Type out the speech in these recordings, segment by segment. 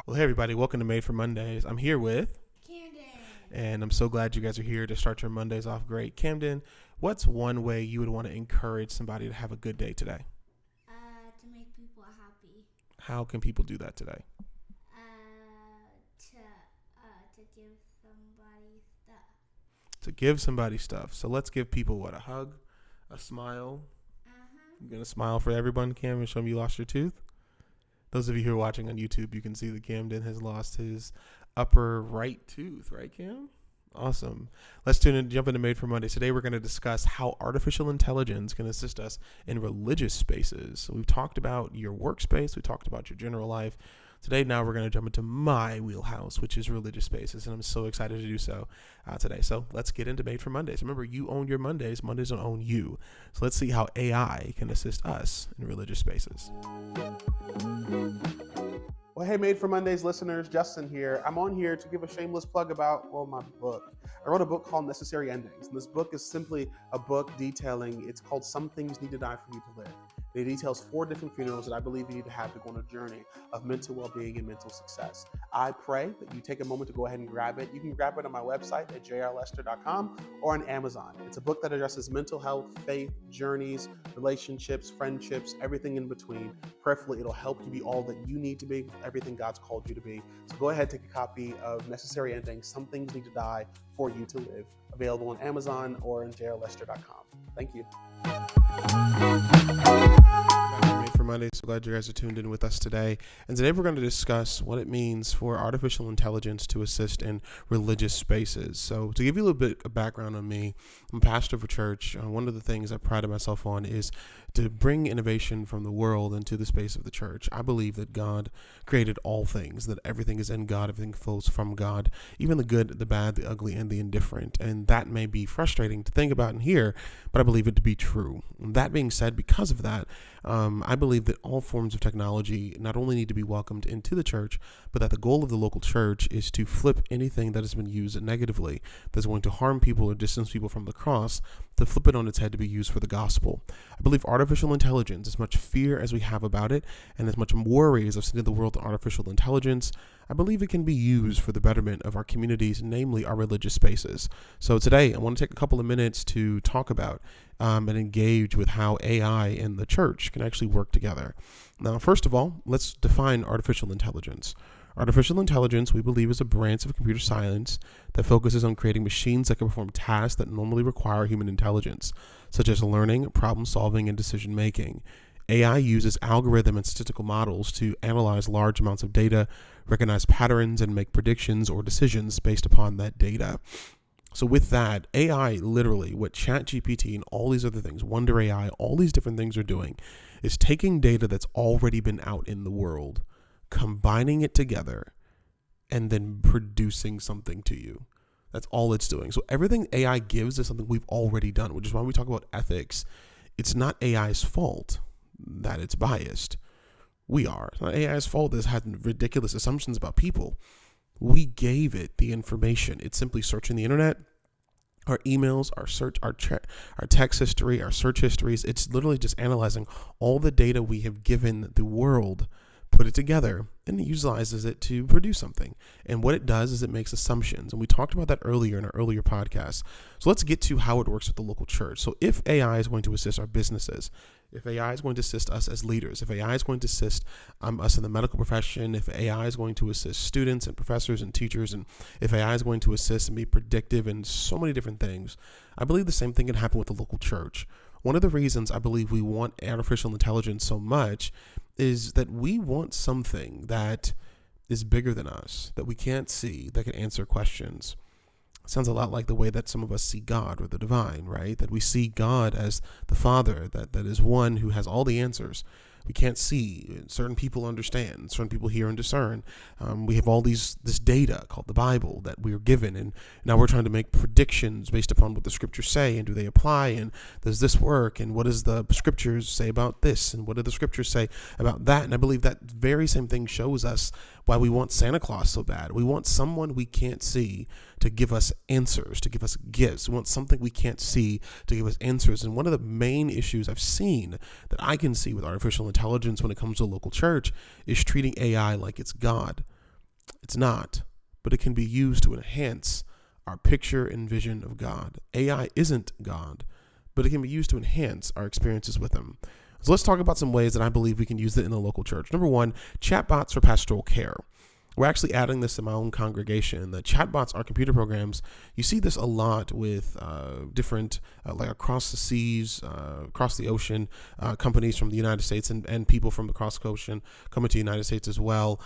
Well, hey, everybody. Welcome to Made for Mondays. I'm here with, Camden. and I'm so glad you guys are here to start your Mondays off great. Camden, what's one way you would want to encourage somebody to have a good day today? To make people happy. How can people do that today? To give somebody stuff. To give somebody stuff. So let's give people what? A hug? A smile? Uh-huh. You gonna smile for everyone, Cam, and show them you lost your tooth? Those of you who are watching on YouTube, you can see that Camden has lost his upper right tooth, right, Cam? Awesome. Let's jump into Made for Monday. Today we're going to discuss how artificial intelligence can assist us in religious spaces. So we've talked about your workspace, we talked about your general life. Today, now we're going to jump into my wheelhouse, which is religious spaces, and I'm so excited to do so today. So let's get into Made for Mondays. Remember, you own your Mondays. Mondays don't own you. So let's see how AI can assist us in religious spaces. Well, hey, Made for Mondays listeners, Justin here. I'm on here to give a shameless plug about, my book. I wrote a book called Necessary Endings, and this book is simply a book detailing, it's called Some Things Need to Die for You to Live. It details 4 different funerals that I believe you need to have to go on a journey of mental well-being and mental success. I pray that you take a moment to go ahead and grab it. You can grab it on my website at jrlester.com or on Amazon. It's a book that addresses mental health, faith, journeys, relationships, friendships, everything in between. Prayerfully, it'll help you be all that you need to be, everything God's called you to be. So go ahead, take a copy of Necessary Endings, Some Things Need to Die for You to Live, available on Amazon or on jrlester.com. Thank you. Made for Monday. So glad you guys are tuned in with us today. And today we're going to discuss what it means for artificial intelligence to assist in religious spaces. So to give you a little bit of background on me, I'm a pastor of a church. One of the things I pride myself on is to bring innovation from the world into the space of the church. I believe that God created all things, that everything is in God, everything flows from God, even the good, the bad, the ugly, and the indifferent. And that may be frustrating to think about and hear, but I believe it to be true. That being said, because of that, I believe that all forms of technology not only need to be welcomed into the church, but that the goal of the local church is to flip anything that has been used negatively, that's going to harm people or distance people from the cross, to flip it on its head to be used for the gospel. I believe artificial intelligence, as much fear as we have about it, and as much worry as I've seen in the world of artificial intelligence, I believe it can be used for the betterment of our communities, namely our religious spaces. So today, I want to take a couple of minutes to talk about and engage with how AI and the church can actually work together. Now, first of all, let's define artificial intelligence. Artificial intelligence, we believe, is a branch of computer science that focuses on creating machines that can perform tasks that normally require human intelligence, such as learning, problem solving, and decision making. AI uses algorithm and statistical models to analyze large amounts of data, recognize patterns, and make predictions or decisions based upon that data. So with that, AI, literally, what ChatGPT and all these other things, Wonder AI, all these different things are doing is taking data that's already been out in the world, combining it together, and then producing something to you. That's all it's doing. So everything AI gives is something we've already done, which is why we talk about ethics. It's not AI's fault that it's biased. We are. It's not AI's fault that it has ridiculous assumptions about people. We gave it the information. It's simply searching the internet, our emails, our text history, our search histories. It's literally just analyzing all the data we have given the world, put it together, and it utilizes it to produce something. And what it does is it makes assumptions. And we talked about that earlier in our earlier podcast. So let's get to how it works with the local church. So if AI is going to assist our businesses, if AI is going to assist us as leaders, if AI is going to assist us in the medical profession, if AI is going to assist students and professors and teachers, and if AI is going to assist and be predictive in so many different things, I believe the same thing can happen with the local church. One of the reasons I believe we want artificial intelligence so much is that we want something that is bigger than us, that we can't see, that can answer questions. It sounds a lot like the way that some of us see God or the divine, right? That we see God as the Father, that is one who has all the answers. We can't see. Certain people understand. Certain people hear and discern. We have all this data called the Bible that we are given, and now we're trying to make predictions based upon what the scriptures say, and do they apply, and does this work, and what does the scriptures say about this, and what do the scriptures say about that? And I believe that very same thing shows us why we want Santa Claus so bad. We want someone we can't see to give us answers, to give us gifts. We want something we can't see to give us answers. And one of the main issues I've seen that I can see with artificial intelligence when it comes to a local church is treating AI like it's God. It's not, but it can be used to enhance our picture and vision of God. AI isn't God, but it can be used to enhance our experiences with Him. So let's talk about some ways that I believe we can use it in the local church. Number one, chatbots for pastoral care. We're actually adding this in my own congregation. The chatbots are computer programs. You see this a lot with different, like across the seas, across the ocean, companies from the United States and people from across the ocean coming to the United States as well,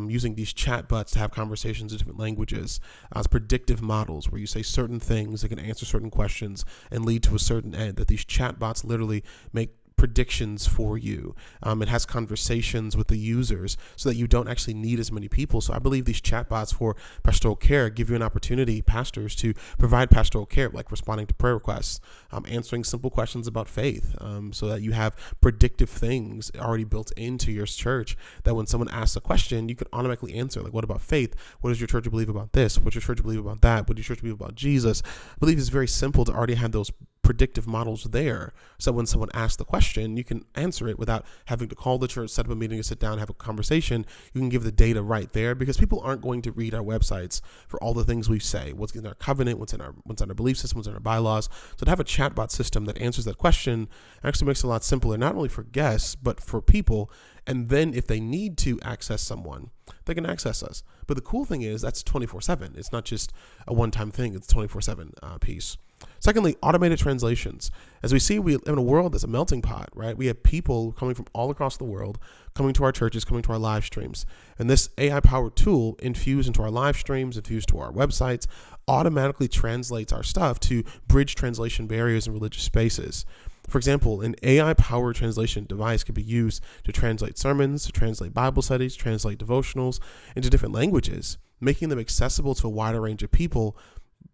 using these chatbots to have conversations in different languages as predictive models where you say certain things that can answer certain questions and lead to a certain end, that these chatbots literally make predictions for you. It has conversations with the users so that you don't actually need as many people. So I believe these chatbots for pastoral care give you an opportunity, pastors, to provide pastoral care, like responding to prayer requests, answering simple questions about faith, so that you have predictive things already built into your church that when someone asks a question, you can automatically answer. Like, what about faith? What does your church believe about this? What does your church believe about that? What does your church believe about Jesus? I believe it's very simple to already have those predictive models there, so when someone asks the question, you can answer it without having to call the church, set up a meeting, sit down, have a conversation. You can give the data right there, because people aren't going to read our websites for all the things we say, what's in our covenant, what's in our belief system, what's in our bylaws. So to have a chatbot system that answers that question actually makes it a lot simpler, not only for guests but for people. And then if they need to access someone, they can access us. But the cool thing is that's 24/7. It's not just a one-time thing. It's 24/7 piece. Secondly, automated translations. As we see, we live in a world that's a melting pot, right? We have people coming from all across the world, coming to our churches, coming to our live streams. And this AI-powered tool infused into our live streams, infused to our websites, automatically translates our stuff to bridge translation barriers in religious spaces. For example, an AI-powered translation device could be used to translate sermons, to translate Bible studies, translate devotionals into different languages, making them accessible to a wider range of people.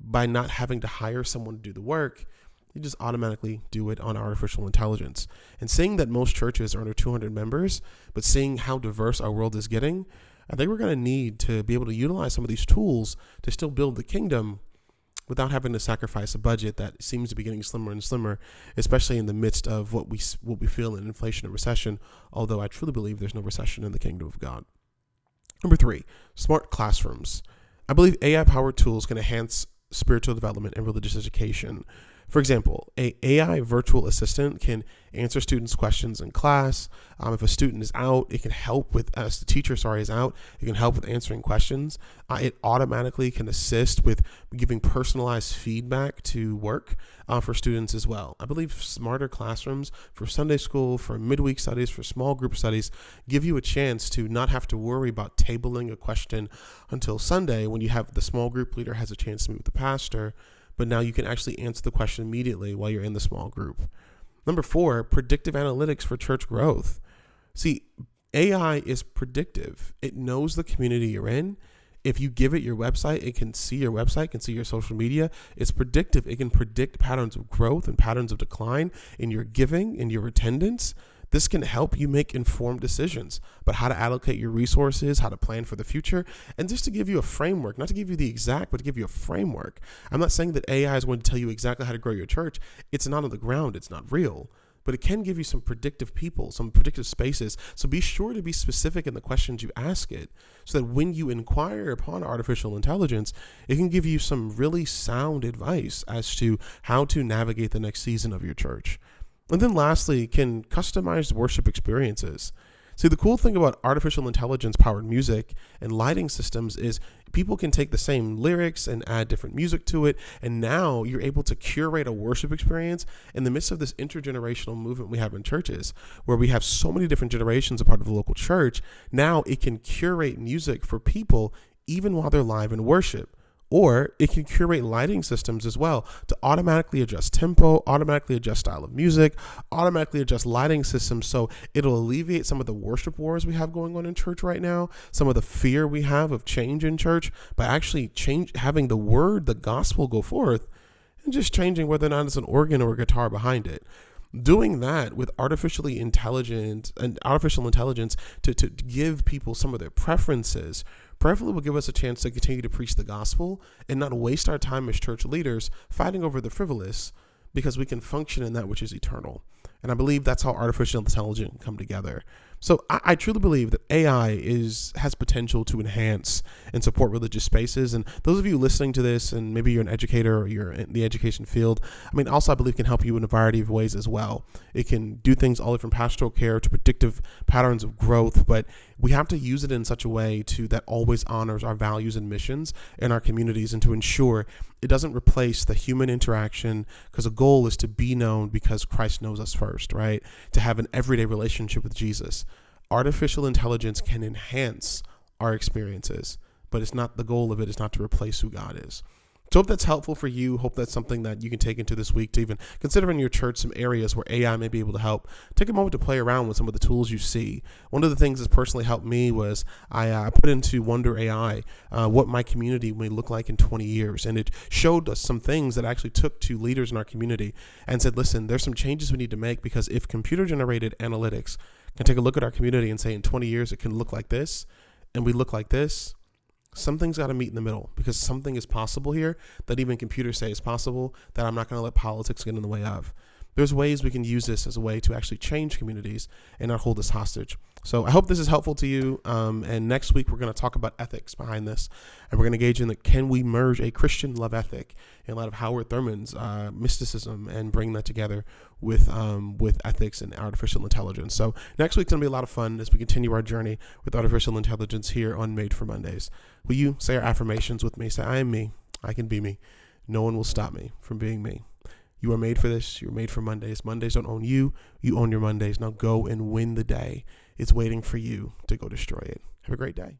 By not having to hire someone to do the work, you just automatically do it on artificial intelligence. And seeing that most churches are under 200 members, but seeing how diverse our world is getting, I think we're going to need to be able to utilize some of these tools to still build the kingdom without having to sacrifice a budget that seems to be getting slimmer and slimmer, especially in the midst of what we feel in inflation and recession, although I truly believe there's no recession in the kingdom of God. Number 3, smart classrooms. I believe AI-powered tools can enhance spiritual development and religious education. For example, a AI virtual assistant can answer students' questions in class. If a student is out, it can help with, as the teacher, is out, it can help with answering questions. It automatically can assist with giving personalized feedback to work for students as well. I believe smarter classrooms for Sunday school, for midweek studies, for small group studies, give you a chance to not have to worry about tabling a question until Sunday when you have the small group leader has a chance to meet with the pastor. But now you can actually answer the question immediately while you're in the small group. Number 4, predictive analytics for church growth. See, AI is predictive. It knows the community you're in. If you give it your website, it can see your website, can see your social media. It's predictive. It can predict patterns of growth and patterns of decline in your giving, in your attendance. This can help you make informed decisions about how to allocate your resources, how to plan for the future, and just to give you a framework, not to give you the exact, but to give you a framework. I'm not saying that AI is going to tell you exactly how to grow your church. It's not on the ground. It's not real. But it can give you some predictive people, some predictive spaces. So be sure to be specific in the questions you ask it, so that when you inquire upon artificial intelligence, it can give you some really sound advice as to how to navigate the next season of your church. And then lastly, can customize worship experiences. See, the cool thing about artificial intelligence powered music and lighting systems is people can take the same lyrics and add different music to it. And now you're able to curate a worship experience in the midst of this intergenerational movement we have in churches, where we have so many different generations a part of the local church. Now it can curate music for people even while they're live in worship. Or it can curate lighting systems as well to automatically adjust tempo, automatically adjust style of music, automatically adjust lighting systems. So it'll alleviate some of the worship wars we have going on in church right now, some of the fear we have of change in church, by actually having the word, the gospel go forth, and just changing whether or not it's an organ or a guitar behind it. Doing that with artificial intelligence to give people some of their preferences prayerfully will give us a chance to continue to preach the gospel and not waste our time as church leaders fighting over the frivolous, because we can function in that which is eternal. And I believe that's how artificial intelligence can come together. So I truly believe that AI has potential to enhance and support religious spaces. And those of you listening to this, and maybe you're an educator or you're in the education field, also I believe can help you in a variety of ways as well. It can do things all the way from pastoral care to predictive patterns of growth, but we have to use it in such a way that always honors our values and missions in our communities, and to ensure it doesn't replace the human interaction, because the goal is to be known because Christ knows us first, right? To have an everyday relationship with Jesus. Artificial intelligence can enhance our experiences, but it's not the goal of it is not to replace who God is. So hope that's helpful for you. Hope that's something that you can take into this week to even consider in your church some areas where AI may be able to help. Take a moment to play around with some of the tools you see. One of the things that personally helped me was I put into Wonder AI what my community may look like in 20 years. And it showed us some things that I actually took to leaders in our community and said, listen, there's some changes we need to make, because if computer-generated analytics can take a look at our community and say in 20 years it can look like this, and we look like this, something's got to meet in the middle, because something is possible here that even computers say is possible, that I'm not going to let politics get in the way of. There's ways we can use this as a way to actually change communities and not hold us hostage. So I hope this is helpful to you. And next week, we're going to talk about ethics behind this. And we're going to engage in can we merge a Christian love ethic in light of Howard Thurman's mysticism and bring that together with ethics and artificial intelligence. So next week's going to be a lot of fun as we continue our journey with artificial intelligence here on Made for Mondays. Will you say our affirmations with me? Say, I am me. I can be me. No one will stop me from being me. You are made for this. You're made for Mondays. Mondays don't own you. You own your Mondays. Now go and win the day. It's waiting for you to go destroy it. Have a great day.